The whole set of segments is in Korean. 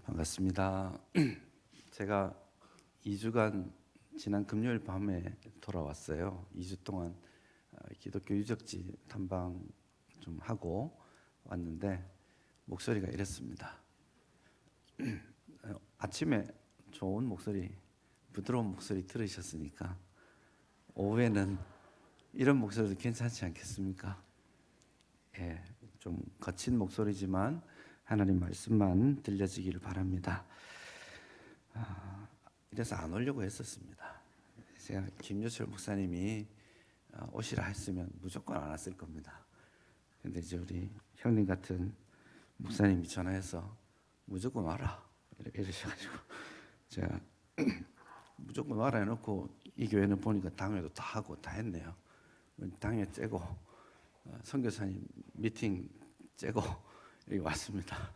반갑습니다. 제가 2주간 지난 금요일 밤에 돌아왔어요. 2주 동안 기독교 유적지 탐방 좀 하고 왔는데 목소리가 이랬습니다. 아침에 좋은 목소리, 부드러운 목소리 들으셨으니까 오후에는 이런 목소리도 괜찮지 않겠습니까? 예, 좀 거친 목소리지만 하나님 말씀만 들려지기를 바랍니다. 이래서 안 오려고 했었습니다. 제가 김유철 목사님이 오시라 했으면 무조건 안 왔을 겁니다. 근데 이제 우리 형님 같은 목사님이 전화해서 무조건 와라 이러셔가지고 제가 무조건 와라 해놓고 이 교회는 보니까 당회도 다 하고 다 했네요. 당회 째고 선교사님 미팅 째고 여기 왔습니다.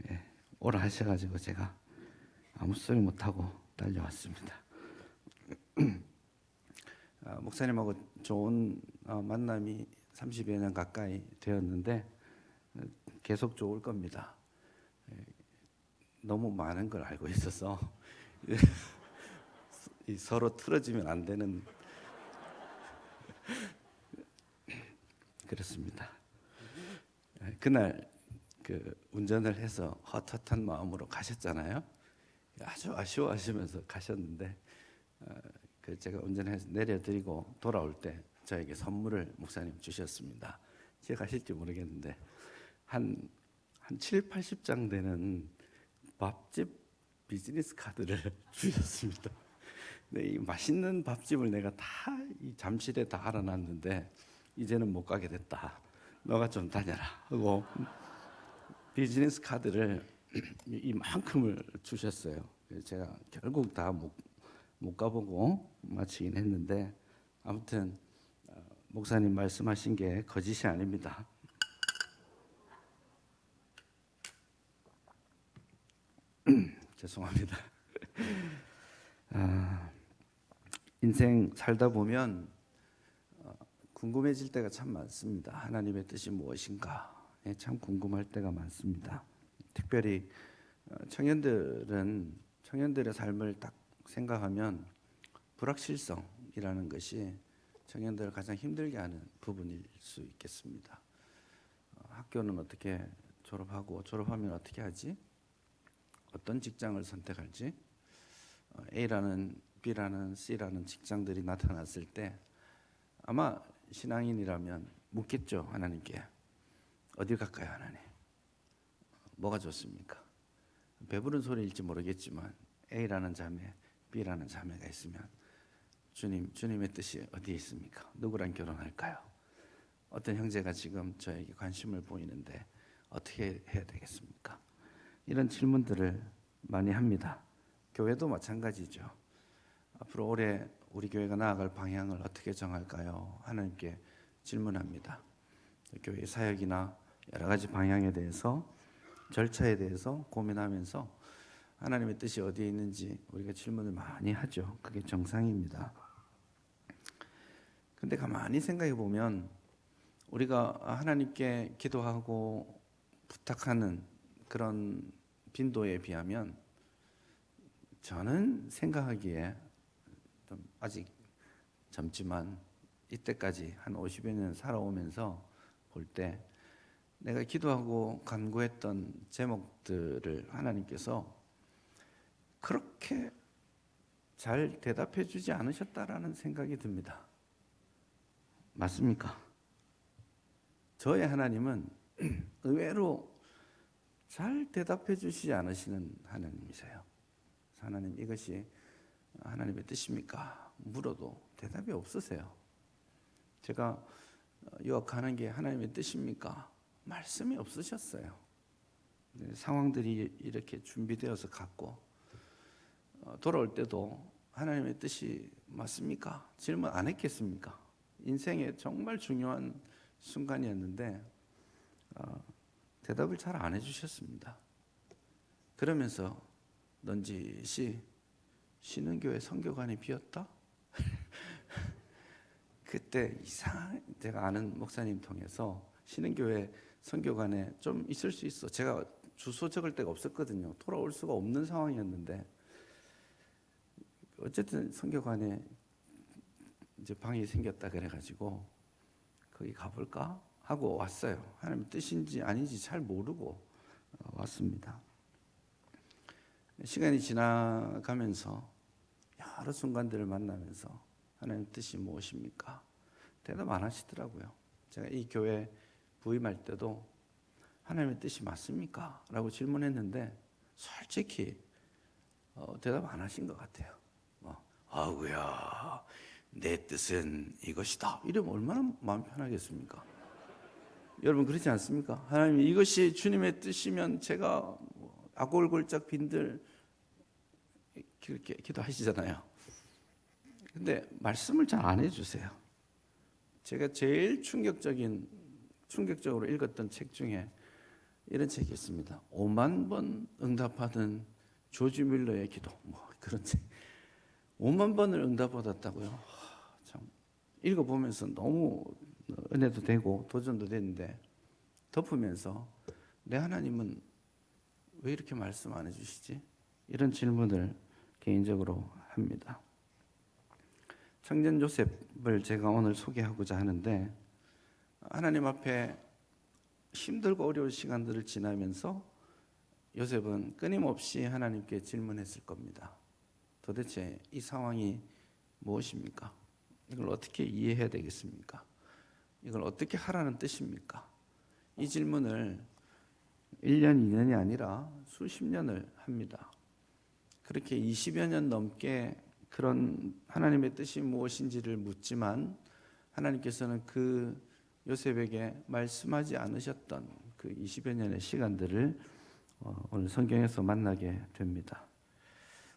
예, 오라 하셔가지고 제가 아무 소리 못하고 달려왔습니다. 목사님하고 좋은 만남이 30여 년 가까이 되었는데 계속 좋을 겁니다. 너무 많은 걸 알고 있어서 서로 틀어지면 안 되는 그렇습니다. 그날 운전을 해서 헛헛한 마음으로 가셨잖아요. 아주 아쉬워하시면서 가셨는데 제가 운전해서 내려드리고 돌아올 때 저에게 선물을 목사님 주셨습니다. 기억하실지 모르겠는데 한 7, 80장 되는 밥집 비즈니스 카드를 주셨습니다. 근데 이 맛있는 밥집을 내가 다 이 잠실에 다 알아놨는데 이제는 못 가게 됐다. 너가 좀 다녀라 하고 비즈니스 카드를 이만큼을 주셨어요. 그래서 제가 결국 다 못 가보고 마치긴 했는데 아무튼 목사님 말씀하신 게 거짓이 아닙니다. 죄송합니다. 인생 살다 보면 궁금해질 때가 참 많습니다. 하나님의 뜻이 무엇인가 참 궁금할 때가 많습니다. 특별히 청년들의 삶을 딱 생각하면 불확실성이라는 것이 청년들을 가장 힘들게 하는 부분일 수 있겠습니다. 학교는 어떻게 졸업하고 졸업하면 어떻게 하지? 어떤 직장을 선택할지? A라는 B라는 C라는 직장들이 나타났을 때 아마 신앙인이라면 묻겠죠. 하나님께 어딜 갈까요? 하나님 뭐가 좋습니까? 배부른 소리일지 모르겠지만 A라는 자매 B라는 자매가 있으면 주님의 뜻이 어디에 있습니까? 누구랑 결혼할까요? 어떤 형제가 지금 저에게 관심을 보이는데 어떻게 해야 되겠습니까? 이런 질문들을 많이 합니다. 교회도 마찬가지죠. 앞으로 올해 우리 교회가 나아갈 방향을 어떻게 정할까요? 하나님께 질문합니다. 교회 사역이나 여러 가지 방향에 대해서 절차에 대해서 고민하면서 하나님의 뜻이 어디에 있는지 우리가 질문을 많이 하죠. 그게 정상입니다. 근데 가만히 생각해 보면 우리가 하나님께 기도하고 부탁하는 그런 빈도에 비하면 저는 생각하기에 좀 아직 젊지만 이때까지 한 50여 년 살아오면서 볼 때 내가 기도하고 간구했던 제목들을 하나님께서 그렇게 잘 대답해 주지 않으셨다라는 생각이 듭니다. 맞습니까? 저의 하나님은 의외로 잘 대답해 주시지 않으시는 하나님이세요. 하나님 이것이 하나님의 뜻입니까? 물어도 대답이 없으세요. 제가 유학하는 게 하나님의 뜻입니까? 말씀이 없으셨어요. 상황들이 이렇게 준비되어서 갔고 돌아올 때도 하나님의 뜻이 맞습니까? 질문 안 했겠습니까? 인생의 정말 중요한 순간이었는데 대답을 잘 안 해주셨습니다. 그러면서 넌지시 쉬는 교회 선교관이 비었다? 그때 제가 아는 목사님 통해서 쉬는 교회 선교관에 좀 있을 수 있어. 제가 주소 적을 데가 없었거든요. 돌아올 수가 없는 상황이었는데 어쨌든 성교관에 이제 방이 생겼다 그래가지고 거기 가볼까 하고 왔어요. 하나님 뜻인지 아닌지 잘 모르고 왔습니다. 시간이 지나가면서 여러 순간들을 만나면서 하나님 뜻이 무엇입니까? 대답 안 하시더라고요. 제가 이 교회 부임할 때도 하나님의 뜻이 맞습니까? 라고 질문했는데 솔직히 대답 안 하신 것 같아요. 아우야, 내 뜻은 이것이다. 이러면 얼마나 마음 편하겠습니까? 여러분 그렇지 않습니까? 하나님 이것이 주님의 뜻이면 제가 아골골짝 빈들 그렇게 기도하시잖아요. 근데 말씀을 잘 안 해주세요. 제가 제일 충격적으로 읽었던 책 중에 이런 책이 있습니다. 5만 번 응답하던 조지 밀러의 기도, 그런 책. 5만 번을 응답받았다고요. 참 읽어보면서 너무 은혜도 되고 도전도 되는데 덮으면서 내 하나님은 왜 이렇게 말씀 안 해주시지? 이런 질문을 개인적으로 합니다. 청년 요셉을 제가 오늘 소개하고자 하는데 하나님 앞에 힘들고 어려운 시간들을 지나면서 요셉은 끊임없이 하나님께 질문했을 겁니다. 도대체 이 상황이 무엇입니까? 이걸 어떻게 이해해야 되겠습니까? 이걸 어떻게 하라는 뜻입니까? 이 질문을 1년, 2년이 아니라 수십 년을 합니다. 그렇게 20여 년 넘게 그런 하나님의 뜻이 무엇인지를 묻지만 하나님께서는 그 요셉에게 말씀하지 않으셨던 그 20여 년의 시간들을 오늘 성경에서 만나게 됩니다.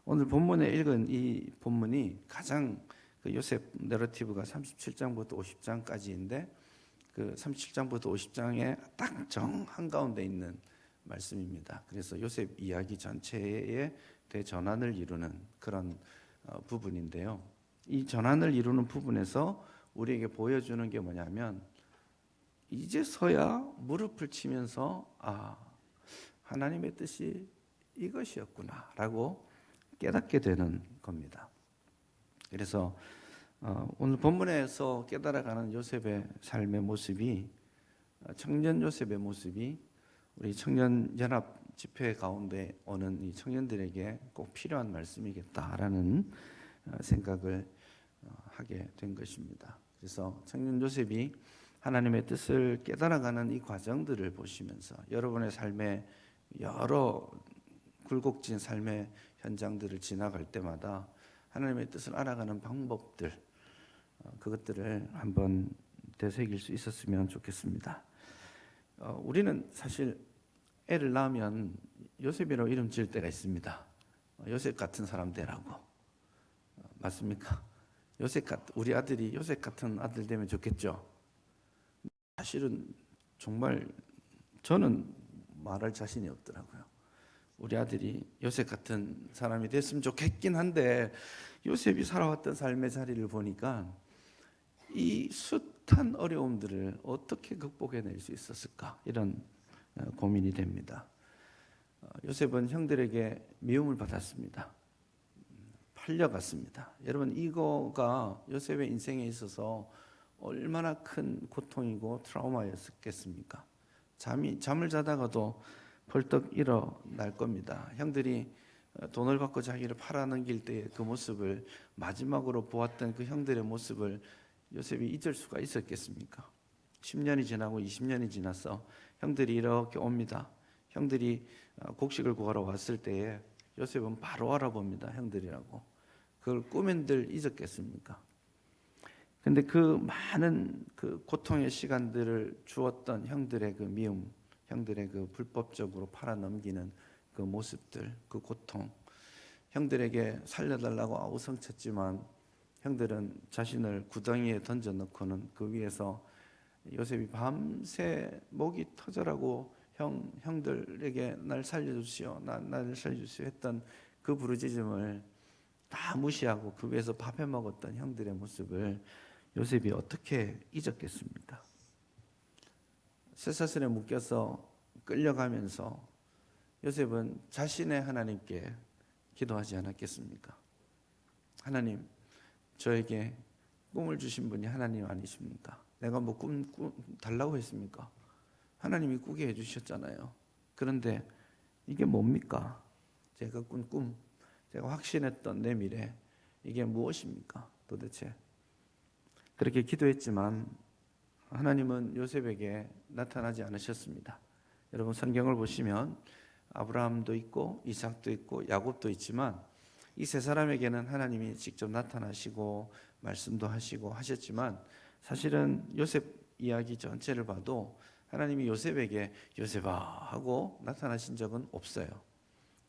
오늘 본문에 읽은 이 본문이 가장 그 요셉 내러티브가 37장부터 50장까지인데 그 37장부터 50장에 딱 정 한가운데 있는 말씀입니다. 그래서 요셉 이야기 전체의 대전환을 이루는 그런 부분인데요. 이 전환을 이루는 부분에서 우리에게 보여주는 게 뭐냐면 이제서야 무릎을 치면서 하나님의 뜻이 이것이었구나 라고 깨닫게 되는 겁니다. 그래서 오늘 본문에서 깨달아가는 요셉의 삶의 모습이 청년 요셉의 모습이 우리 청년연합 집회 가운데 오는 이 청년들에게 꼭 필요한 말씀이겠다라는 생각을 하게 된 것입니다. 그래서 청년 요셉이 하나님의 뜻을 깨달아가는 이 과정들을 보시면서 여러분의 삶에 여러 굴곡진 삶의 현장들을 지나갈 때마다 하나님의 뜻을 알아가는 방법들 그것들을 한번 되새길 수 있었으면 좋겠습니다. 우리는 사실 애를 낳으면 요셉이라고 이름 지을 때가 있습니다. 요셉 같은 사람 되라고. 맞습니까? 우리 아들이 요셉 같은 아들 되면 좋겠죠. 사실은 정말 저는 말할 자신이 없더라고요. 우리 아들이 요셉 같은 사람이 됐으면 좋겠긴 한데 요셉이 살아왔던 삶의 자리를 보니까 이 숱한 어려움들을 어떻게 극복해낼 수 있었을까 이런 고민이 됩니다. 요셉은 형들에게 미움을 받았습니다. 팔려갔습니다. 여러분 이거가 요셉의 인생에 있어서 얼마나 큰 고통이고 트라우마였겠습니까? 잠을 자다가도 벌떡 일어날 겁니다. 형들이 돈을 받고 자기를 팔아넘길 때의 그 모습을 마지막으로 보았던 그 형들의 모습을 요셉이 잊을 수가 있었겠습니까? 10년이 지나고 20년이 지나서 형들이 이렇게 옵니다. 형들이 곡식을 구하러 왔을 때에 요셉은 바로 알아봅니다. 형들이라고. 그걸 꿈엔들 잊었겠습니까? 근데 그 많은 그 고통의 시간들을 주었던 형들의 그 미움, 형들의 그 불법적으로 팔아넘기는 그 모습들, 그 고통, 형들에게 살려달라고 아우성쳤지만 형들은 자신을 구덩이에 던져놓고는 그 위에서 요셉이 밤새 목이 터져라고 형들에게 날 살려주시오, 날 살려주시오 했던 그 부르짖음을 다 무시하고 그 위에서 밥해 먹었던 형들의 모습을 요셉이 어떻게 잊었겠습니까? 쇠사슬에 묶여서 끌려가면서 요셉은 자신의 하나님께 기도하지 않았겠습니까? 하나님, 저에게 꿈을 주신 분이 하나님 아니십니까? 내가 뭐 꿈 달라고 했습니까? 하나님이 꾸게 해주셨잖아요. 그런데 이게 뭡니까? 제가 꾼 꿈, 제가 확신했던 내 미래, 이게 무엇입니까? 도대체. 그렇게 기도했지만 하나님은 요셉에게 나타나지 않으셨습니다. 여러분 성경을 보시면 아브라함도 있고 이삭도 있고 야곱도 있지만 이 세 사람에게는 하나님이 직접 나타나시고 말씀도 하시고 하셨지만 사실은 요셉 이야기 전체를 봐도 하나님이 요셉에게 요셉아 하고 나타나신 적은 없어요.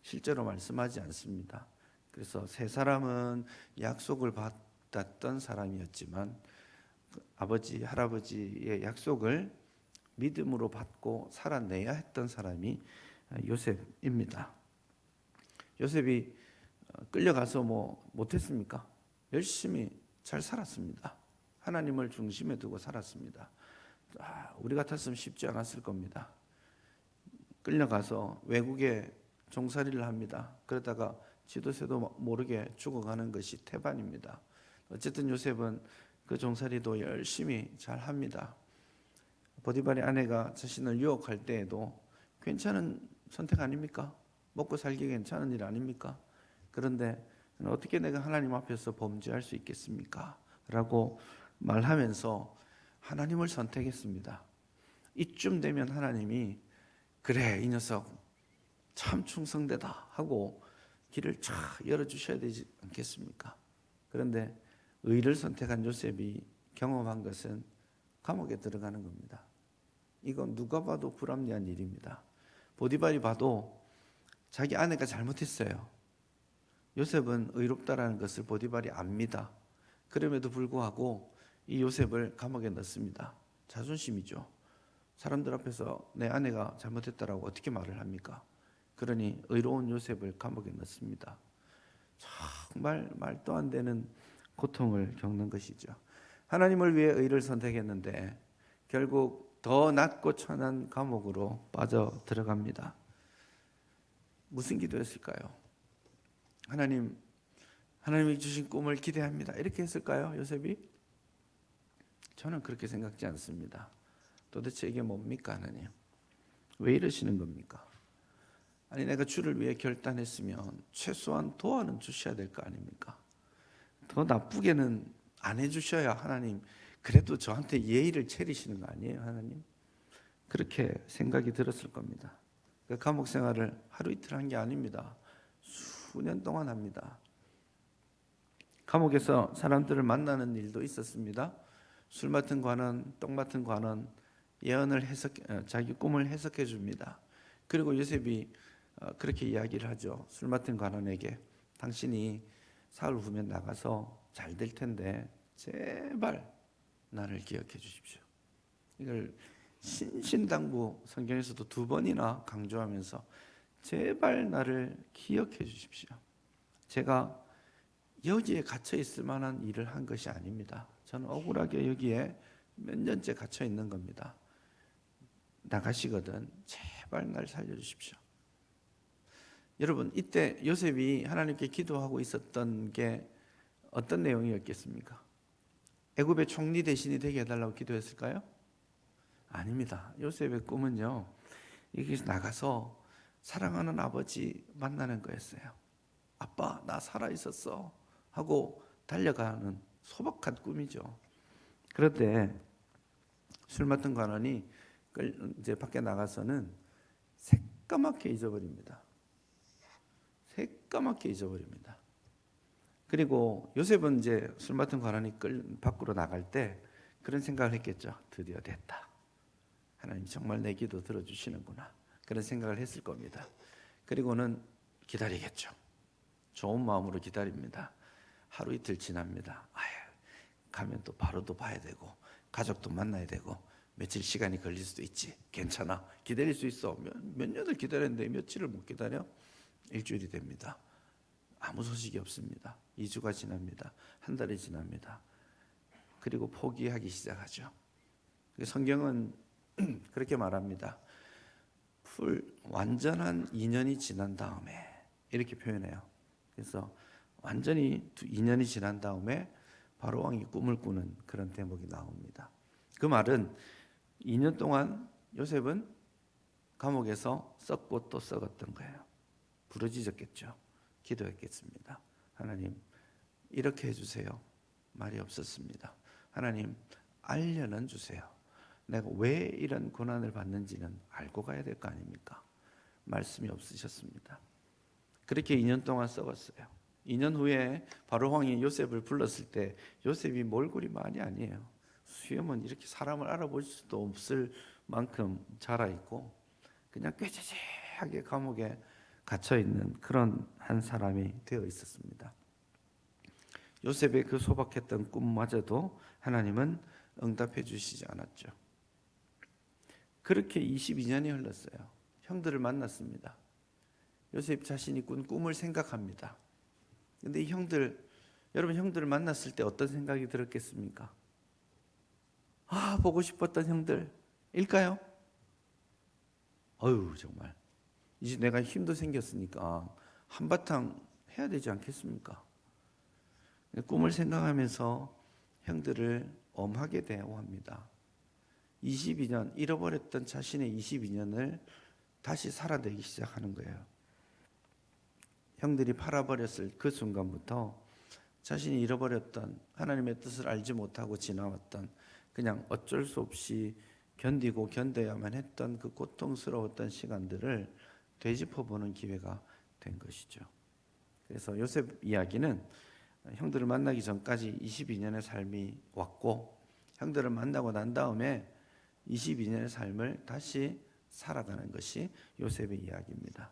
실제로 말씀하지 않습니다. 그래서 세 사람은 약속을 받았던 사람이었지만 아버지, 할아버지의 약속을 믿음으로 받고 살아내야 했던 사람이 요셉입니다. 요셉이 끌려가서 뭐 못했습니까? 열심히 잘 살았습니다. 하나님을 중심에 두고 살았습니다. 우리 같았으면 쉽지 않았을 겁니다. 끌려가서 외국에 종살이를 합니다. 그러다가 지도새도 모르게 죽어가는 것이 태반입니다. 어쨌든 요셉은 그 종살이도 열심히 잘 합니다. 보디발의 아내가 자신을 유혹할 때에도 괜찮은 선택 아닙니까? 먹고 살기 괜찮은 일 아닙니까? 그런데 어떻게 내가 하나님 앞에서 범죄할 수 있겠습니까? 라고 말하면서 하나님을 선택했습니다. 이쯤 되면 하나님이 그래 이 녀석 참 충성되다 하고 길을 쫙 열어주셔야 되지 않겠습니까? 그런데 의를 선택한 요셉이 경험한 것은 감옥에 들어가는 겁니다. 이건 누가 봐도 불합리한 일입니다. 보디발이 봐도 자기 아내가 잘못했어요. 요셉은 의롭다라는 것을 보디발이 압니다. 그럼에도 불구하고 이 요셉을 감옥에 넣습니다. 자존심이죠. 사람들 앞에서 내 아내가 잘못했다라고 어떻게 말을 합니까? 그러니 의로운 요셉을 감옥에 넣습니다. 정말 말도 안 되는 고통을 겪는 것이죠. 하나님을 위해 의를 선택했는데 결국 더 낮고 천한 감옥으로 빠져 들어갑니다. 무슨 기도였을까요? 하나님이 주신 꿈을 기대합니다. 이렇게 했을까요? 요셉이? 저는 그렇게 생각지 않습니다. 도대체 이게 뭡니까? 하나님 왜 이러시는 겁니까? 아니 내가 주를 위해 결단했으면 최소한 도와는 주셔야 될 거 아닙니까? 더 나쁘게는 안 해주셔야 하나님 그래도 저한테 예의를 차리시는 거 아니에요? 하나님? 그렇게 생각이 들었을 겁니다. 그 감옥 생활을 하루 이틀 한 게 아닙니다. 수년 동안 합니다. 감옥에서 사람들을 만나는 일도 있었습니다. 술 맡은 관원, 똥 맡은 관원 예언을 자기 꿈을 해석해 줍니다. 그리고 요셉이 그렇게 이야기를 하죠. 술 맡은 관원에게 당신이 사흘 후면 나가서 잘 될 텐데 제발 나를 기억해 주십시오. 이걸 신신당부 성경에서도 2번이나 강조하면서 제발 나를 기억해 주십시오. 제가 여기에 갇혀 있을 만한 일을 한 것이 아닙니다. 저는 억울하게 여기에 몇 년째 갇혀 있는 겁니다. 나가시거든 제발 날 살려주십시오. 여러분 이때 요셉이 하나님께 기도하고 있었던 게 어떤 내용이었겠습니까? 애굽의 총리 대신이 되게 해달라고 기도했을까요? 아닙니다. 요셉의 꿈은요 여기서 나가서 사랑하는 아버지 만나는 거였어요. 아빠 나 살아있었어 하고 달려가는 소박한 꿈이죠. 그런데 술 맡은 관원이 이제 밖에 나가서는 새까맣게 잊어버립니다. 새까맣게 잊어버립니다. 그리고 요셉은 이제 술 맡은 관원이 밖으로 나갈 때 그런 생각을 했겠죠. 드디어 됐다. 하나님 정말 내 기도 들어주시는구나. 그런 생각을 했을 겁니다. 그리고는 기다리겠죠. 좋은 마음으로 기다립니다. 하루 이틀 지납니다. 가면 또 바로 또 봐야 되고 가족도 만나야 되고 며칠 시간이 걸릴 수도 있지. 괜찮아. 기다릴 수 있어. 몇 년을 기다렸는데 며칠을 못 기다려? 일주일이 됩니다. 아무 소식이 없습니다. 2주가 지납니다. 한 달이 지납니다. 그리고 포기하기 시작하죠. 성경은 그렇게 말합니다. 완전한 2년이 지난 다음에 이렇게 표현해요. 그래서 완전히 2년이 지난 다음에 바로 왕이 꿈을 꾸는 그런 대목이 나옵니다. 그 말은 2년 동안 요셉은 감옥에서 썩고 또 썩었던 거예요. 부르짖었겠죠. 기도했겠습니다. 하나님, 이렇게 해주세요. 말이 없었습니다. 하나님, 알려는 주세요. 내가 왜 이런 고난을 받는지는 알고 가야 될 거 아닙니까? 말씀이 없으셨습니다. 그렇게 2년 동안 썩었어요. 2년 후에 바로 왕이 요셉을 불렀을 때 요셉이 몰골이 많이 아니에요. 수염은 이렇게 사람을 알아볼 수도 없을 만큼 자라있고 그냥 꾀지지하게 감옥에 갇혀있는 그런 한 사람이 되어 있었습니다. 요셉의 그 소박했던 꿈마저도 하나님은 응답해 주시지 않았죠. 그렇게 22년이 흘렀어요. 형들을 만났습니다. 요셉 자신이 꾼 꿈을 생각합니다. 근데 이 형들, 여러분 형들을 만났을 때 어떤 생각이 들었겠습니까? 아, 보고 싶었던 형들일까요? 어휴, 정말 이제 내가 힘도 생겼으니까 한바탕 해야 되지 않겠습니까? 꿈을 생각하면서 형들을 엄하게 대우합니다. 22년, 잃어버렸던 자신의 22년을 다시 살아내기 시작하는 거예요. 형들이 팔아버렸을 그 순간부터 자신이 잃어버렸던 하나님의 뜻을 알지 못하고 지나왔던 그냥 어쩔 수 없이 견디고 견뎌야만 했던 그 고통스러웠던 시간들을 되짚어보는 기회가 된 것이죠. 그래서 요셉 이야기는 형들을 만나기 전까지 22년의 삶이 왔고 형들을 만나고 난 다음에 22년의 삶을 다시 살아가는 것이 요셉의 이야기입니다.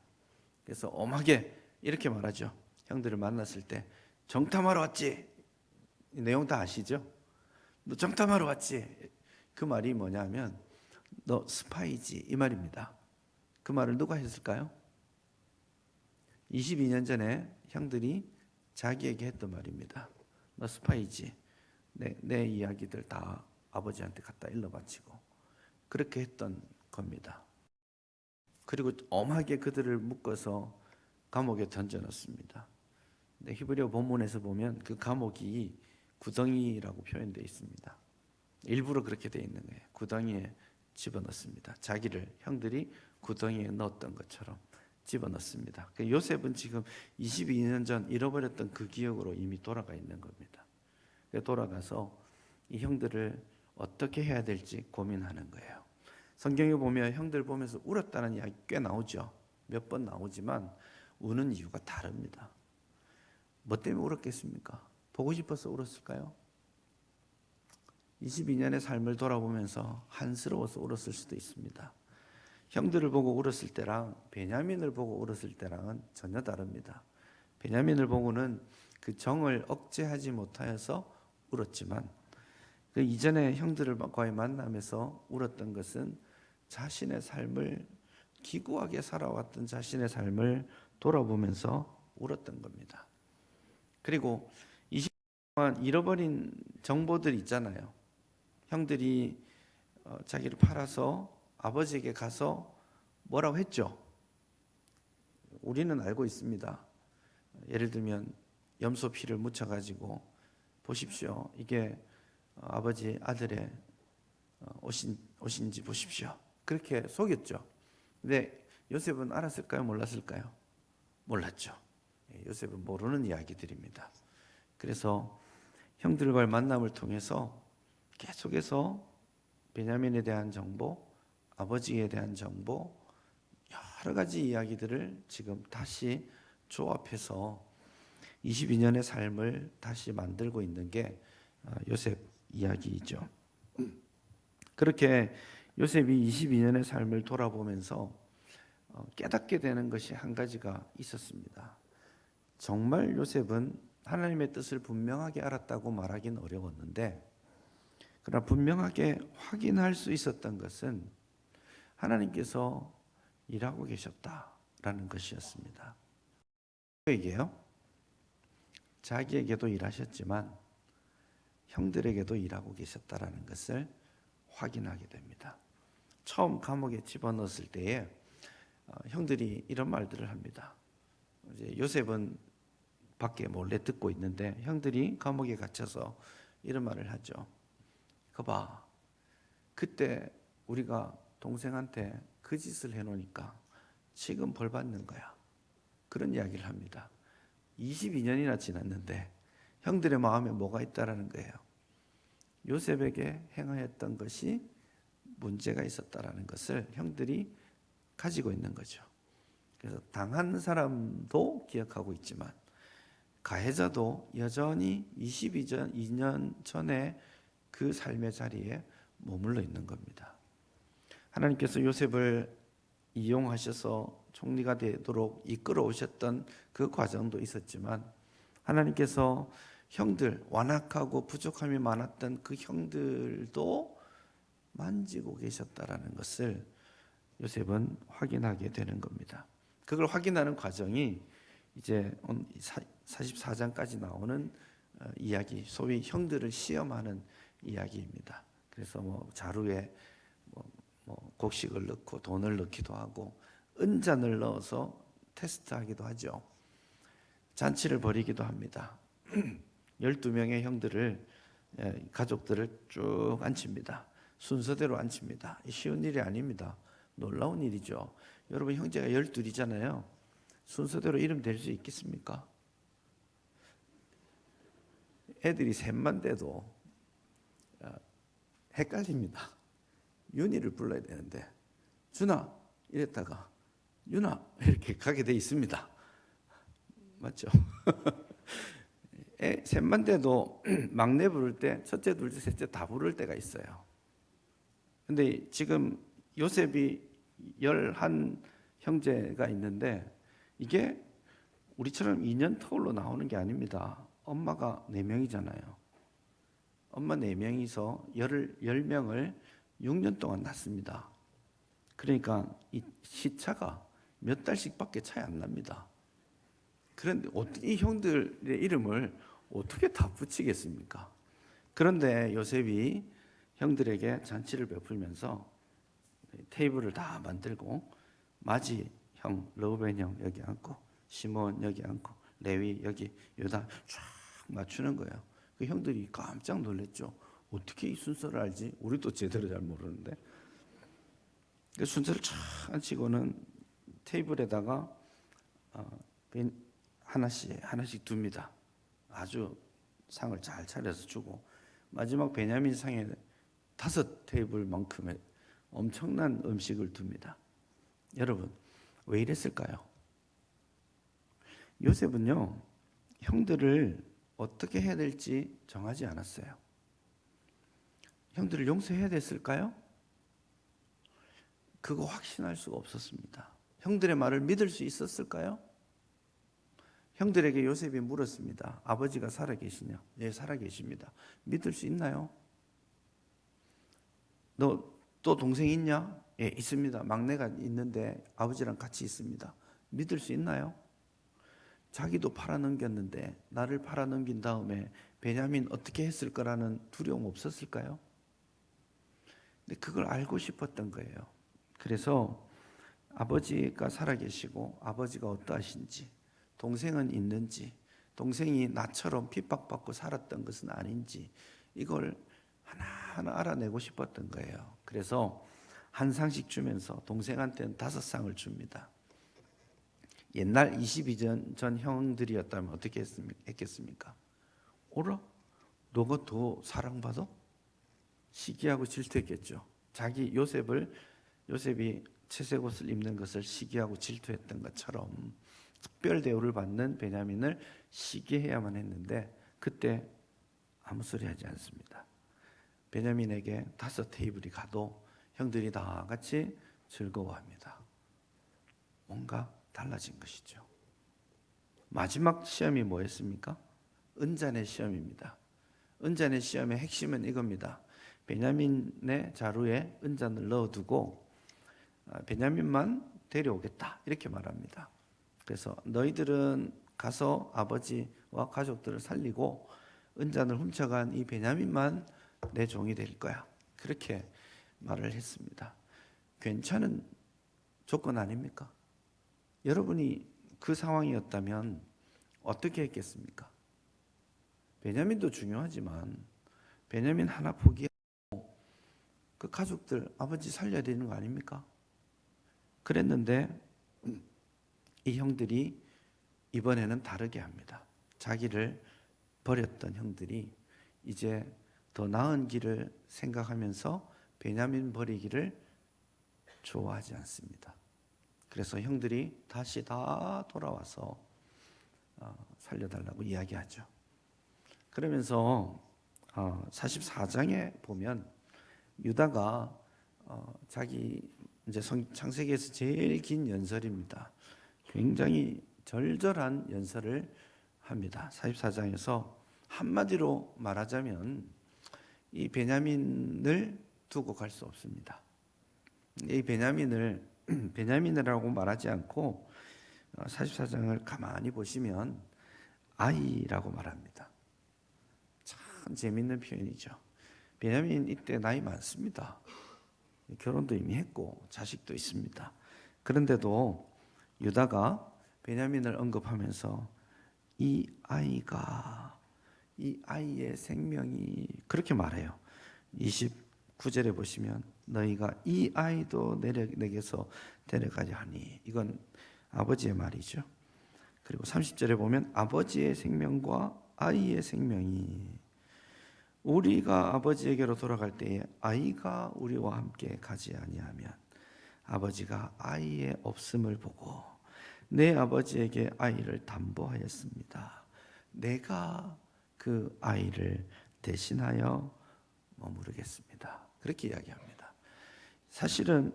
그래서 엄하게 이렇게 말하죠. 형들을 만났을 때 정탐하러 왔지? 이 내용 다 아시죠? 너 정탐하러 왔지? 그 말이 뭐냐면 너 스파이지 이 말입니다. 그 말을 누가 했을까요? 22년 전에 형들이 자기에게 했던 말입니다. 너 스파이지. 내 이야기들 다 아버지한테 갖다 일러 바치고 그렇게 했던 겁니다. 그리고 엄하게 그들을 묶어서 감옥에 던져넣습니다. 히브리어 본문에서 보면 그 감옥이 구덩이라고 표현되어 있습니다. 일부러 그렇게 되어 있는 거예요. 구덩이에 집어넣습니다. 자기를 형들이 구덩이에 넣었던 것처럼 집어넣습니다. 요셉은 지금 22년 전 잃어버렸던 그 기억으로 이미 돌아가 있는 겁니다. 돌아가서 이 형들을 어떻게 해야 될지 고민하는 거예요. 성경에 보면 형들 보면서 울었다는 이야기 꽤 나오죠. 몇 번 나오지만 우는 이유가 다릅니다. 뭐 때문에 울었겠습니까? 보고 싶어서 울었을까요? 22년의 삶을 돌아보면서 한스러워서 울었을 수도 있습니다. 형들을 보고 울었을 때랑 베냐민을 보고 울었을 때랑은 전혀 다릅니다. 베냐민을 보고는 그 정을 억제하지 못하여서 울었지만 그 이전에 형들과의 만남에서 울었던 것은 자신의 삶을 기구하게 살아왔던 자신의 삶을 돌아보면서 울었던 겁니다. 그리고 20년 동안 잃어버린 정보들 있잖아요. 형들이 자기를 팔아서 아버지에게 가서 뭐라고 했죠? 우리는 알고 있습니다. 예를 들면 염소 피를 묻혀가지고 보십시오. 이게 아버지 아들의 옷인지 보십시오. 그렇게 속였죠. 근데 요셉은 알았을까요? 몰랐을까요? 몰랐죠. 요셉은 모르는 이야기들입니다. 그래서 형들과의 만남을 통해서 계속해서 베냐민에 대한 정보, 아버지에 대한 정보, 여러 가지 이야기들을 지금 다시 조합해서 22년의 삶을 다시 만들고 있는 게 요셉 이야기이죠. 그렇게 요셉이 22년의 삶을 돌아보면서 깨닫게 되는 것이 한 가지가 있었습니다. 정말 요셉은 하나님의 뜻을 분명하게 알았다고 말하기는 어려웠는데 그러나 분명하게 확인할 수 있었던 것은 하나님께서 일하고 계셨다라는 것이었습니다. 그에게요? 자기에게도 일하셨지만 형들에게도 일하고 계셨다라는 것을 확인하게 됩니다. 처음 감옥에 집어넣었을 때에 형들이 이런 말들을 합니다. 이제 요셉은 밖에 몰래 듣고 있는데 형들이 감옥에 갇혀서 이런 말을 하죠. 거봐, 그때 우리가 동생한테 그 짓을 해놓으니까 지금 벌 받는 거야. 그런 이야기를 합니다. 22년이나 지났는데 형들의 마음에 뭐가 있다라는 거예요. 요셉에게 행하였던 것이 문제가 있었다라는 것을 형들이 가지고 있는 거죠. 그래서 당한 사람도 기억하고 있지만 가해자도 여전히 22년 전에 그 삶의 자리에 머물러 있는 겁니다. 하나님께서 요셉을 이용하셔서 총리가 되도록 이끌어 오셨던 그 과정도 있었지만 하나님께서 형들, 완악하고 부족함이 많았던 그 형들도 만지고 계셨다라는 것을 요셉은 확인하게 되는 겁니다. 그걸 확인하는 과정이 이제 44장까지 나오는 이야기, 소위 형들을 시험하는 이야기입니다. 그래서 뭐 자루에 곡식을 넣고 돈을 넣기도 하고 은잔을 넣어서 테스트하기도 하죠. 잔치를 벌이기도 합니다. 12명의 형들을, 가족들을 쭉 앉힙니다. 순서대로 앉힙니다. 쉬운 일이 아닙니다. 놀라운 일이죠. 여러분, 형제가 12이잖아요. 순서대로 이름 될 수 있겠습니까? 애들이 셋만 돼도 헷갈립니다. 윤희를 불러야 되는데 준아 이랬다가 윤아 이렇게 가게 돼 있습니다. 맞죠? 셋만 돼도 막내 부를 때 첫째, 둘째, 셋째 다 부를 때가 있어요. 근데 지금 요셉이 11 형제가 있는데 이게 우리처럼 2년 터울로 나오는 게 아닙니다. 엄마가 4명이잖아요. 엄마 4명이서 10명을 6년 동안 낳습니다. 그러니까 이 시차가 몇 달씩밖에 차이 안 납니다. 그런데 이 형들의 이름을 어떻게 다 붙이겠습니까? 그런데 요셉이 형들에게 잔치를 베풀면서 테이블을 다 만들고 마지 형, 르우벤 형 여기 앉고 시몬 여기 앉고 레위 여기 유다 쫙 맞추는 거예요. 그 형들이 깜짝 놀랐죠. 어떻게 이 순서를 알지? 우리도 제대로 잘 모르는데. 그 순서를 쫙 앉히고는 테이블에다가 하나씩 둡니다. 아주 상을 잘 차려서 주고 마지막 베냐민 상에 5 테이블만큼의 엄청난 음식을 둡니다. 여러분, 왜 이랬을까요? 요셉은요, 형들을 어떻게 해야 될지 정하지 않았어요. 형들을 용서해야 됐을까요? 그거 확신할 수가 없었습니다. 형들의 말을 믿을 수 있었을까요? 형들에게 요셉이 물었습니다. 아버지가 살아계시냐? 예, 살아계십니다. 믿을 수 있나요? 너 또 동생 있냐? 예, 있습니다. 막내가 있는데 아버지랑 같이 있습니다. 믿을 수 있나요? 자기도 팔아넘겼는데 나를 팔아넘긴 다음에 베냐민 어떻게 했을 거라는 두려움 없었을까요? 근데 그걸 알고 싶었던 거예요. 그래서 아버지가 살아계시고 아버지가 어떠하신지, 동생은 있는지, 동생이 나처럼 핍박받고 살았던 것은 아닌지 이걸 하나하나 알아내고 싶었던 거예요. 그래서 한 상씩 주면서 동생한테는 5상을 줍니다. 옛날 22년 전 형들이었다면 어떻게 했겠습니까? 오라? 너가 더 사랑받아? 시기하고 질투했겠죠. 자기 요셉이 채색 옷을 입는 것을 시기하고 질투했던 것처럼 특별 대우를 받는 베냐민을 시기해야만 했는데 그때 아무 소리 하지 않습니다. 베냐민에게 5 테이블이 가도 형들이 다 같이 즐거워합니다. 뭔가 달라진 것이죠. 마지막 시험이 뭐였습니까? 은잔의 시험입니다. 은잔의 시험의 핵심은 이겁니다. 베냐민의 자루에 은잔을 넣어두고 베냐민만 데려오겠다 이렇게 말합니다. 그래서 너희들은 가서 아버지와 가족들을 살리고 은잔을 훔쳐간 이 베냐민만 내 종이 될 거야. 그렇게 말을 했습니다. 괜찮은 조건 아닙니까? 여러분이 그 상황이었다면 어떻게 했겠습니까? 베냐민도 중요하지만 베냐민 하나 포기하고 그 가족들 아버지 살려야 되는 거 아닙니까? 그랬는데 이 형들이 이번에는 다르게 합니다. 자기를 버렸던 형들이 이제 더 나은 길을 생각하면서 베냐민 버리기를 좋아하지 않습니다. 그래서 형들이 다시 다 돌아와서 살려달라고 이야기하죠. 그러면서 44장에 보면 유다가 자기 이제 창세기에서 제일 긴 연설입니다. 굉장히 절절한 연설을 합니다. 44장에서 한마디로 말하자면 이 베냐민을 두고 갈 수 없습니다. 이 베냐민이라고 말하지 않고 44장을 가만히 보시면 아이라고 말합니다. 참 재밌는 표현이죠. 베냐민 이때 나이 많습니다. 결혼도 이미 했고 자식도 있습니다. 그런데도 유다가 베냐민을 언급하면서 이 아이의 생명이 그렇게 말해요. 29절에 보시면 너희가 이 아이도 내게서 데려가려 하니, 이건 아버지의 말이죠. 그리고 30절에 보면 아버지의 생명과 아이의 생명이, 우리가 아버지에게로 돌아갈 때에 아이가 우리와 함께 가지 아니하면 아버지가 아이의 없음을 보고 내 아버지에게 아이를 담보하였습니다. 내가 그 아이를 대신하여 머무르겠습니다. 그렇게 이야기합니다. 사실은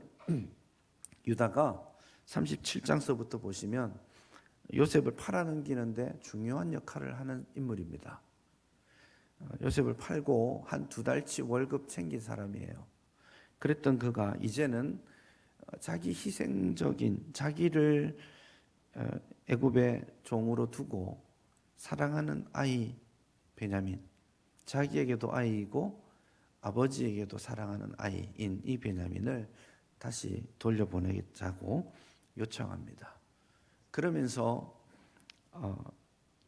유다가 37장서부터 보시면 요셉을 팔아넘기는데 중요한 역할을 하는 인물입니다. 요셉을 팔고 한 2달치 월급 챙긴 사람이에요. 그랬던 그가 이제는 자기 희생적인 자기를 애굽의 종으로 두고 사랑하는 아이 베냐민, 자기에게도 아이이고 아버지에게도 사랑하는 아이인 이 베냐민을 다시 돌려보내자고 요청합니다. 그러면서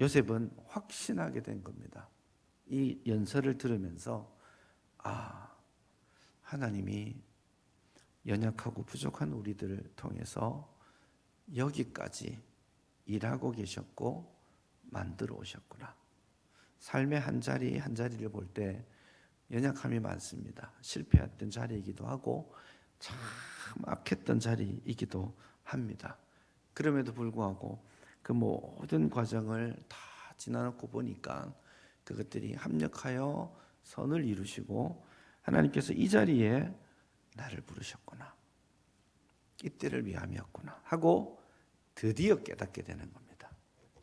요셉은 확신하게 된 겁니다. 이 연설을 들으면서 하나님이 연약하고 부족한 우리들을 통해서 여기까지 일하고 계셨고 만들어 오셨구나. 삶의 한 자리 한 자리를 볼 때 연약함이 많습니다. 실패했던 자리이기도 하고 참 악했던 자리이기도 합니다. 그럼에도 불구하고 그 모든 과정을 다 지나놓고 보니까 그것들이 합력하여 선을 이루시고 하나님께서 이 자리에 나를 부르셨구나, 이때를 위함이었구나 하고 드디어 깨닫게 되는 겁니다.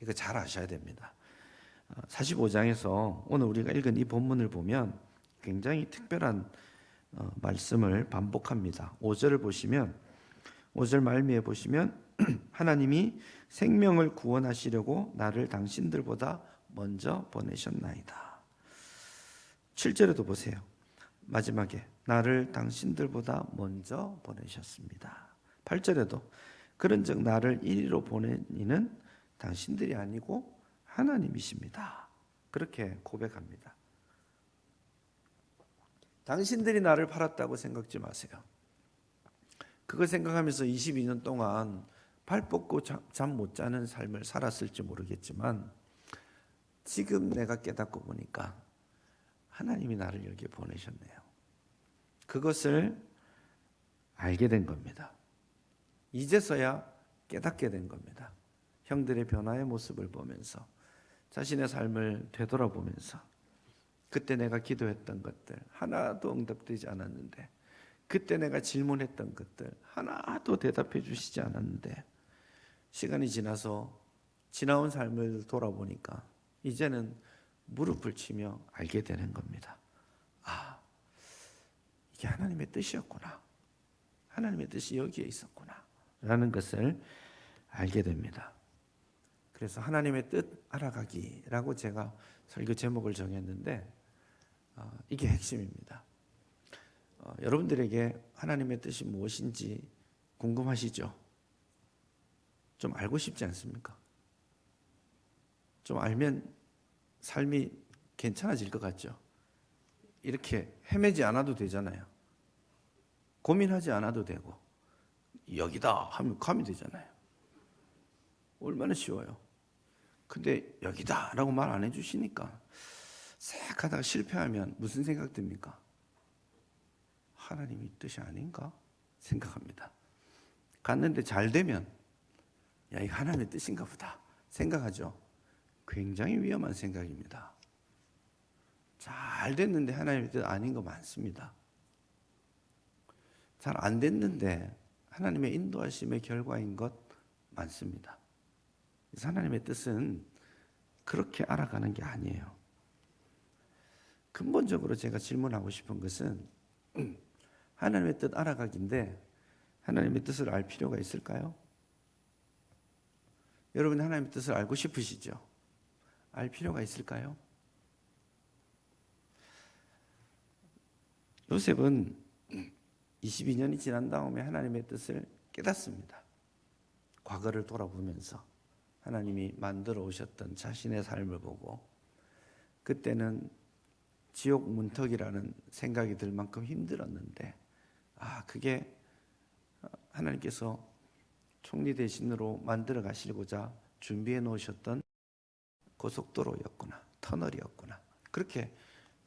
이거 잘 아셔야 됩니다. 45장에서 오늘 우리가 읽은 이 본문을 보면 굉장히 특별한 말씀을 반복합니다. 5절을 보시면, 5절 말미에 보시면 하나님이 생명을 구원하시려고 나를 당신들보다 먼저 보내셨나이다. 7절에도 보세요. 마지막에 나를 당신들보다 먼저 보내셨습니다. 8절에도 그런즉 나를 이리로 보낸 이는 당신들이 아니고 하나님이십니다. 그렇게 고백합니다. 당신들이 나를 팔았다고 생각지 마세요. 그거 생각하면서 22년 동안 발 뻗고 잠 못 자는 삶을 살았을지 모르겠지만 지금 내가 깨닫고 보니까 하나님이 나를 여기에 보내셨네요. 그것을 알게 된 겁니다. 이제서야 깨닫게 된 겁니다. 형들의 변화의 모습을 보면서 자신의 삶을 되돌아보면서 그때 내가 기도했던 것들 하나도 응답되지 않았는데, 그때 내가 질문했던 것들 하나도 대답해 주시지 않았는데, 시간이 지나서 지나온 삶을 돌아보니까 이제는 무릎을 치며 알게 되는 겁니다. 이게 하나님의 뜻이었구나, 하나님의 뜻이 여기에 있었구나 라는 것을 알게 됩니다. 그래서 하나님의 뜻 알아가기라고 제가 설교 제목을 정했는데 이게 핵심입니다. 여러분들에게 하나님의 뜻이 무엇인지 궁금하시죠? 좀 알고 싶지 않습니까? 좀 알면 삶이 괜찮아질 것 같죠? 이렇게 헤매지 않아도 되잖아요. 고민하지 않아도 되고 여기다 하면 가면 되잖아요. 얼마나 쉬워요. 근데 여기다 라고 말 안 해주시니까 싹 하다가 실패하면 무슨 생각 듭니까? 하나님이 뜻이 아닌가 생각합니다. 갔는데 잘 되면 야, 이거 하나님의 뜻인가 보다 생각하죠. 굉장히 위험한 생각입니다. 잘 됐는데 하나님의 뜻 아닌 거 많습니다. 잘 안 됐는데 하나님의 인도하심의 결과인 것 많습니다. 그래서 하나님의 뜻은 그렇게 알아가는 게 아니에요. 근본적으로 제가 질문하고 싶은 것은 하나님의 뜻 알아가기인데 하나님의 뜻을 알 필요가 있을까요? 여러분 하나님의 뜻을 알고 싶으시죠? 알 필요가 있을까요? 요셉은 22년이 지난 다음에 하나님의 뜻을 깨닫습니다. 과거를 돌아보면서 하나님이 만들어 오셨던 자신의 삶을 보고 그때는 지옥 문턱이라는 생각이 들 만큼 힘들었는데 그게 하나님께서 총리 대신으로 만들어 가시고자 준비해 놓으셨던 고속도로였구나, 터널이었구나. 그렇게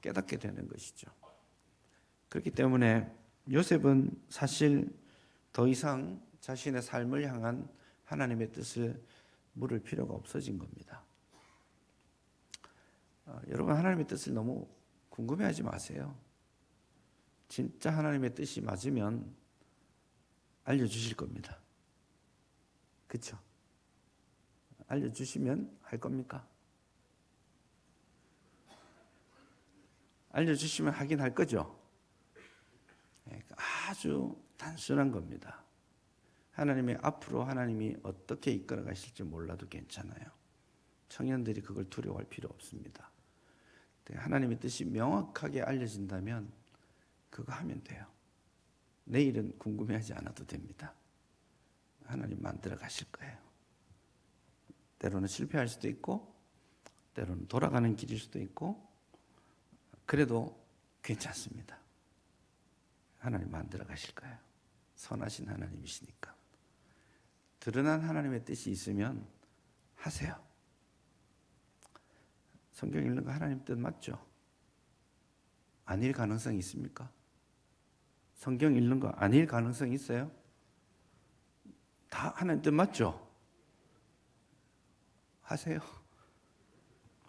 깨닫게 되는 것이죠. 그렇기 때문에 요셉은 사실 더 이상 자신의 삶을 향한 하나님의 뜻을 물을 필요가 없어진 겁니다. 여러분 하나님의 뜻을 너무 궁금해하지 마세요. 진짜 하나님의 뜻이 맞으면 알려주실 겁니다. 그렇죠? 알려주시면 할 겁니까? 알려주시면 하긴 할 거죠. 아주 단순한 겁니다. 하나님의 앞으로 하나님이 어떻게 이끌어 가실지 몰라도 괜찮아요. 청년들이 그걸 두려워할 필요 없습니다. 하나님의 뜻이 명확하게 알려진다면 그거 하면 돼요. 내일은 궁금해하지 않아도 됩니다. 하나님 만들어 가실 거예요. 때로는 실패할 수도 있고 때로는 돌아가는 길일 수도 있고 그래도 괜찮습니다. 하나님 만들어 가실 거예요. 선하신 하나님이시니까. 드러난 하나님의 뜻이 있으면 하세요. 성경 읽는 거 하나님 뜻 맞죠? 아닐 가능성이 있습니까? 성경 읽는 거 아닐 가능성이 있어요? 다 하나님 뜻 맞죠? 하세요.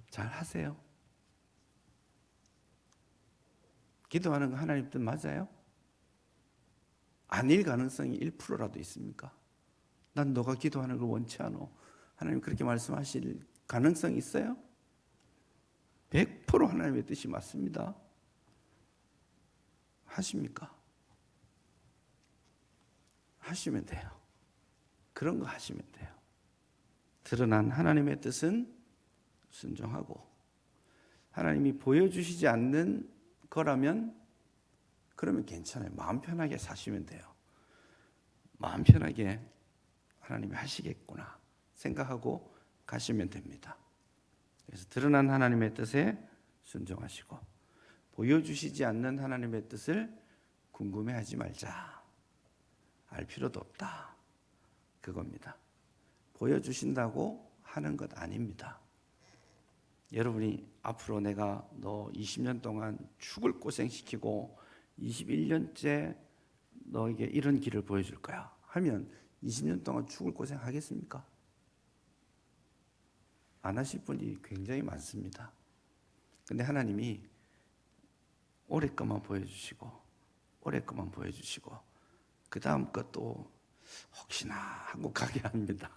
잘 하세요. 기도하는 거 하나님 뜻 맞아요? 아닐 가능성이 1%라도 있습니까? 난 너가 기도하는 걸 원치 않아. 하나님 그렇게 말씀하실 가능성이 있어요? 100% 하나님의 뜻이 맞습니다. 하십니까? 하시면 돼요. 그런 거 하시면 돼요. 드러난 하나님의 뜻은 순종하고 하나님이 보여주시지 않는 거라면 그러면 괜찮아요. 마음 편하게 사시면 돼요. 마음 편하게 하나님이 하시겠구나 생각하고 가시면 됩니다. 그래서 드러난 하나님의 뜻에 순종하시고 보여주시지 않는 하나님의 뜻을 궁금해하지 말자. 알 필요도 없다. 그겁니다. 보여주신다고 하는 것 아닙니다. 여러분이 앞으로 내가 너 20년 동안 죽을 고생시키고 21년째 너에게 이런 길을 보여줄 거야 하면 20년 동안 죽을 고생 하겠습니까? 안 하실 분이 굉장히 많습니다. 근데 하나님이 올해 것만 보여주시고 올해 것만 보여주시고 그 다음 것도 혹시나 하고 가게 합니다.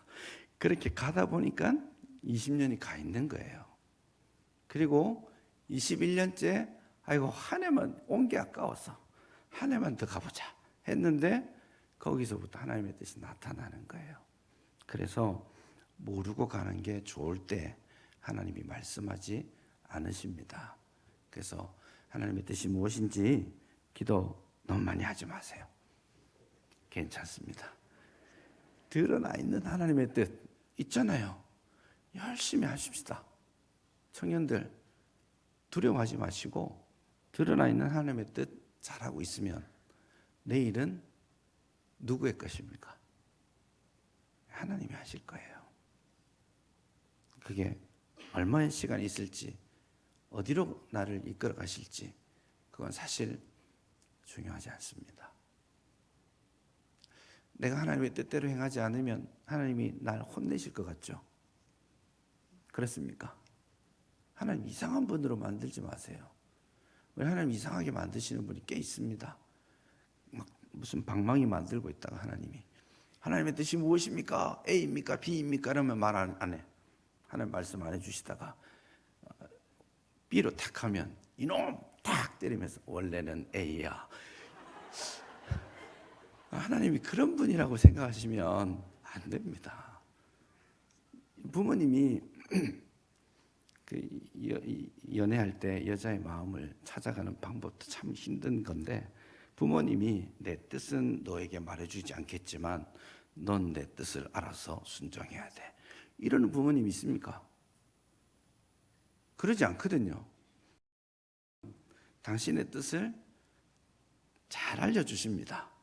그렇게 가다 보니까 20년이 가 있는 거예요. 그리고 21년째 아이고 한 해만 온 게 아까워서 한 해만 더 가보자 했는데 거기서부터 하나님의 뜻이 나타나는 거예요. 그래서 모르고 가는 게 좋을 때 하나님이 말씀하지 않으십니다. 그래서 하나님의 뜻이 무엇인지 기도 너무 많이 하지 마세요. 괜찮습니다. 드러나 있는 하나님의 뜻 있잖아요. 열심히 하십시다. 청년들 두려워하지 마시고 드러나 있는 하나님의 뜻 잘하고 있으면 내일은 누구의 것입니까? 하나님이 하실 거예요. 그게 얼마의 시간이 있을지, 어디로 나를 이끌어 가실지, 그건 사실 중요하지 않습니다. 내가 하나님의 뜻대로 행하지 않으면 하나님이 날 혼내실 것 같죠? 그렇습니까? 하나님 이상한 분으로 만들지 마세요. 왜 하나님 이상하게 만드시는 분이 꽤 있습니다. 막 무슨 방망이 만들고 있다가 하나님의 뜻이 무엇입니까? A입니까? B입니까? 이러면 말 안 해. 하나님 말씀 안 해주시다가 B로 탁 하면 이놈 탁 때리면서 원래는 A야. 하나님이 그런 분이라고 생각하시면 안 됩니다. 부모님이 연애할 때 여자의 마음을 찾아가는 방법도 참 힘든 건데, 부모님이 내 뜻은 너에게 말해주지 않겠지만 넌 내 뜻을 알아서 순종해야 돼, 이러는 부모님이 있습니까? 그러지 않거든요. 당신의 뜻을 잘 알려주십니다.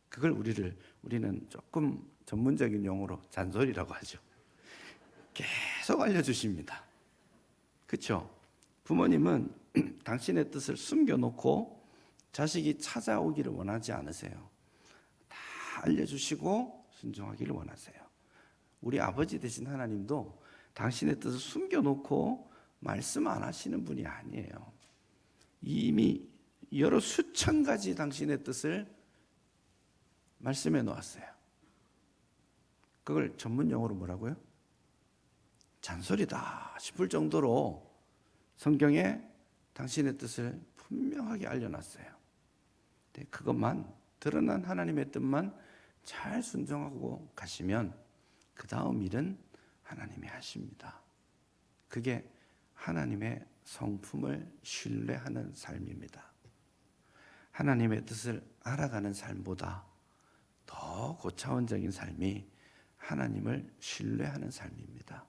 그걸 우리는 조금 전문적인 용어로 잔소리라고 하죠. 계속 알려주십니다. 그렇죠? 부모님은 당신의 뜻을 숨겨놓고 자식이 찾아오기를 원하지 않으세요. 다 알려주시고 순종하기를 원하세요. 우리 아버지 되신 하나님도 당신의 뜻을 숨겨놓고 말씀 안 하시는 분이 아니에요. 이미 여러 수천 가지 당신의 뜻을 말씀해 놓았어요. 그걸 전문 용어로 뭐라고요? 잔소리다 싶을 정도로 성경에 당신의 뜻을 분명하게 알려놨어요. 그것만, 드러난 하나님의 뜻만 잘 순종하고 가시면 그 다음 일은 하나님이 하십니다. 그게 하나님의 성품을 신뢰하는 삶입니다. 하나님의 뜻을 알아가는 삶보다 더 고차원적인 삶이 하나님을 신뢰하는 삶입니다.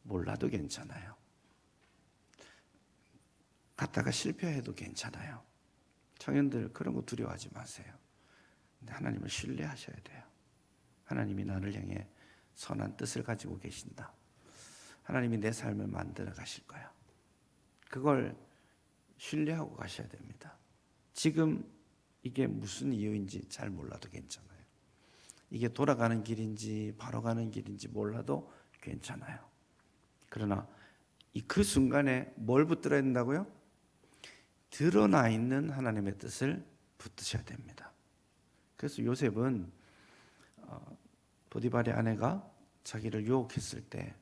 몰라도 괜찮아요. 갔다가 실패해도 괜찮아요. 청년들 그런 거 두려워하지 마세요. 근데 하나님을 신뢰하셔야 돼요. 하나님이 나를 향해 선한 뜻을 가지고 계신다. 하나님이 내 삶을 만들어 가실 거야. 그걸 신뢰하고 가셔야 됩니다. 지금 이게 무슨 이유인지 잘 몰라도 괜찮아요. 이게 돌아가는 길인지 바로 가는 길인지 몰라도 괜찮아요. 그러나 그 순간에 뭘 붙들어야 된다고요? 드러나 있는 하나님의 뜻을 붙드셔야 됩니다. 그래서 요셉은 보디발의 아내가 자기를 유혹했을 때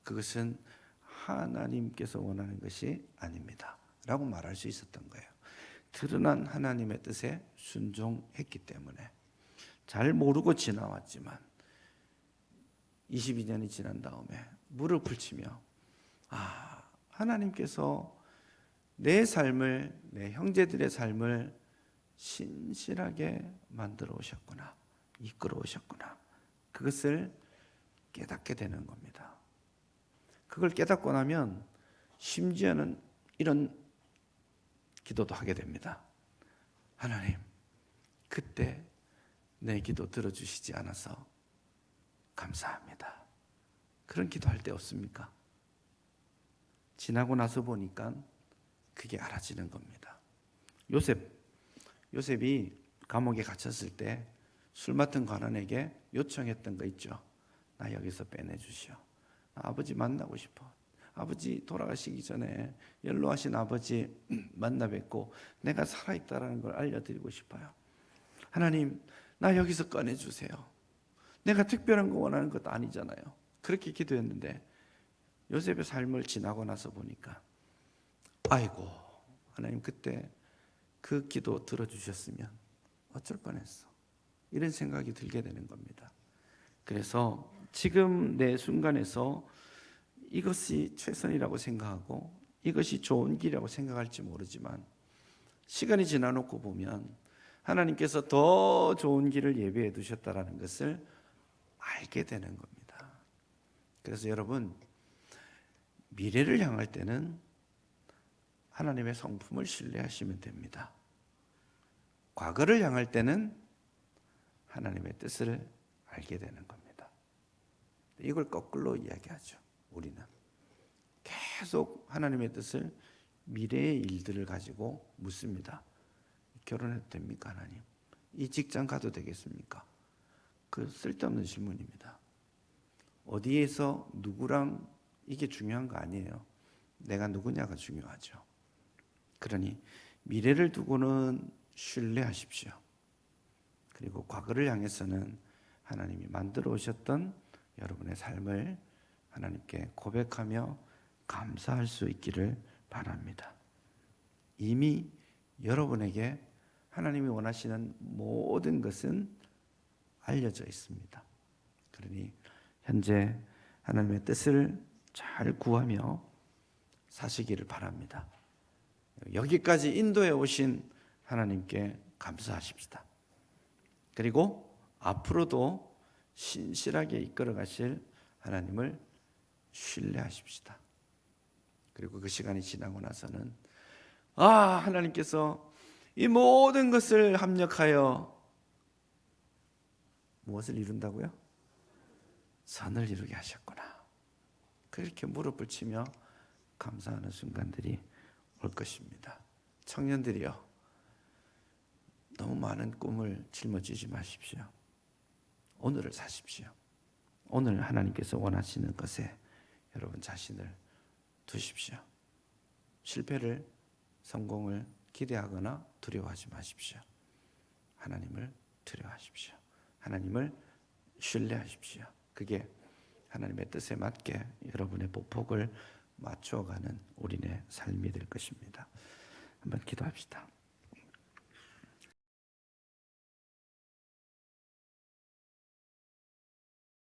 그것은 하나님께서 원하는 것이 아닙니다 라고 말할 수 있었던 거예요. 드러난 하나님의 뜻에 순종했기 때문에. 잘 모르고 지나왔지만 22년이 지난 다음에 무릎을 치며 하나님께서 내 삶을, 내 형제들의 삶을 신실하게 만들어 오셨구나, 이끌어 오셨구나, 그것을 깨닫게 되는 겁니다. 그걸 깨닫고 나면 심지어는 이런 기도도 하게 됩니다. 하나님, 그때 내 기도 들어주시지 않아서 감사합니다. 그런 기도할 때 없습니까? 지나고 나서 보니까 그게 알아지는 겁니다. 요셉이 감옥에 갇혔을 때 술 맡은 관원에게 요청했던 거 있죠. 나 여기서 빼내주시오. 나 아버지 만나고 싶어. 아버지 돌아가시기 전에 연로하신 아버지 만나 뵙고 내가 살아있다는 걸 알려드리고 싶어요. 하나님, 나 여기서 꺼내주세요. 내가 특별한 거 원하는 것도 아니잖아요. 그렇게 기도했는데 요셉의 삶을 지나고 나서 보니까 아이고, 하나님 그때 그 기도 들어주셨으면 어쩔 뻔했어, 이런 생각이 들게 되는 겁니다. 그래서 지금 내 순간에서 이것이 최선이라고 생각하고 이것이 좋은 길이라고 생각할지 모르지만 시간이 지나놓고 보면 하나님께서 더 좋은 길을 예비해 두셨다라는 것을 알게 되는 겁니다. 그래서 여러분, 미래를 향할 때는 하나님의 성품을 신뢰하시면 됩니다. 과거를 향할 때는 하나님의 뜻을 알게 되는 겁니다. 이걸 거꾸로 이야기하죠. 우리는 계속 하나님의 뜻을 미래의 일들을 가지고 묻습니다. 결혼해도 됩니까, 하나님? 이 직장 가도 되겠습니까? 그 쓸데없는 질문입니다. 어디에서 누구랑 이게 중요한 거 아니에요. 내가 누구냐가 중요하죠. 그러니 미래를 두고는 신뢰하십시오. 그리고 과거를 향해서는 하나님이 만들어 오셨던 여러분의 삶을 하나님께 고백하며 감사할 수 있기를 바랍니다. 이미 여러분에게 하나님이 원하시는 모든 것은 알려져 있습니다. 그러니 현재 하나님의 뜻을 잘 구하며 사시기를 바랍니다. 여기까지 인도해 오신 하나님께 감사하십시다. 그리고 앞으로도 신실하게 이끌어 가실 하나님을 신뢰하십시다. 그리고 그 시간이 지나고 나서는 하나님께서 이 모든 것을 합력하여 무엇을 이룬다고요? 선을 이루게 하셨구나. 그렇게 무릎을 치며 감사하는 순간들이 올 것입니다. 청년들이요, 너무 많은 꿈을 짊어지지 마십시오. 오늘을 사십시오. 오늘 하나님께서 원하시는 것에 여러분 자신을 두십시오. 실패를, 성공을 기대하거나 두려워하지 마십시오. 하나님을 두려워하십시오. 하나님을 신뢰하십시오. 그게 하나님의 뜻에 맞게 여러분의 보폭을 맞춰가는 우리의 삶이 될 것입니다. 한번 기도합시다.